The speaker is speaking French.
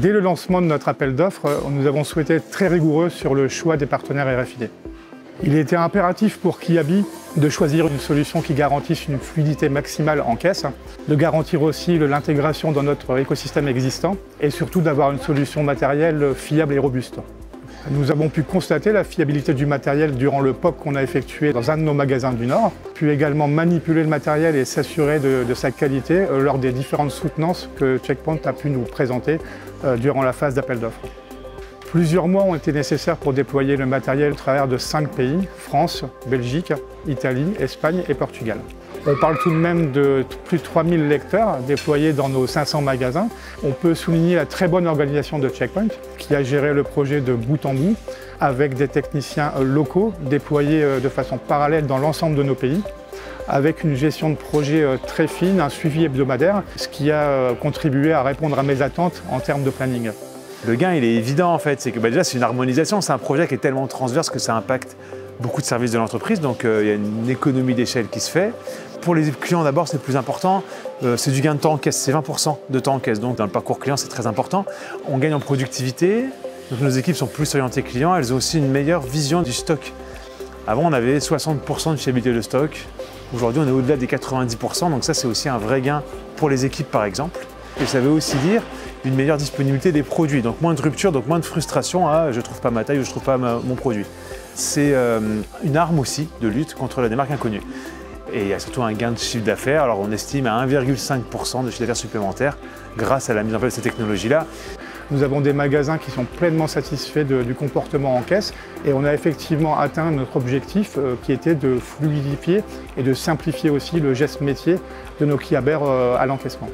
Dès le lancement de notre appel d'offres, nous avons souhaité être très rigoureux sur le choix des partenaires RFID. Il était impératif pour Kiabi de choisir une solution qui garantisse une fluidité maximale en caisse, de garantir aussi l'intégration dans notre écosystème existant et surtout d'avoir une solution matérielle fiable et robuste. Nous avons pu constater la fiabilité du matériel durant le POC qu'on a effectué dans un de nos magasins du Nord, puis également manipuler le matériel et s'assurer de sa qualité lors des différentes soutenances que Checkpoint a pu nous présenter durant la phase d'appel d'offres. Plusieurs mois ont été nécessaires pour déployer le matériel au travers de 5 pays, France, Belgique, Italie, Espagne et Portugal. On parle tout de même de plus de 3000 lecteurs déployés dans nos 500 magasins. On peut souligner la très bonne organisation de Checkpoint qui a géré le projet de bout en bout avec des techniciens locaux déployés de façon parallèle dans l'ensemble de nos pays, avec une gestion de projet très fine, un suivi hebdomadaire, ce qui a contribué à répondre à mes attentes en termes de planning. Le gain, il est évident en fait, c'est que déjà c'est une harmonisation, c'est un projet qui est tellement transverse que ça impacte beaucoup de services de l'entreprise, donc il y a une économie d'échelle qui se fait. Pour les clients d'abord, c'est le plus important, c'est du gain de temps en caisse, c'est 20% de temps en caisse, donc dans le parcours client c'est très important. On gagne en productivité, donc nos équipes sont plus orientées clients, elles ont aussi une meilleure vision du stock. Avant on avait 60% de fiabilité de stock, aujourd'hui on est au-delà des 90%, donc ça c'est aussi un vrai gain pour les équipes par exemple. Et ça veut aussi dire une meilleure disponibilité des produits, donc moins de rupture, donc moins de frustration à je ne trouve pas ma taille ou je ne trouve pas mon produit. C'est une arme aussi de lutte contre la démarque inconnue. Et il y a surtout un gain de chiffre d'affaires, alors on estime à 1,5% de chiffre d'affaires supplémentaire grâce à la mise en place de ces technologies-là. Nous avons des magasins qui sont pleinement satisfaits du comportement en caisse et on a effectivement atteint notre objectif qui était de fluidifier et de simplifier aussi le geste métier de nos Kiabers à l'encaissement.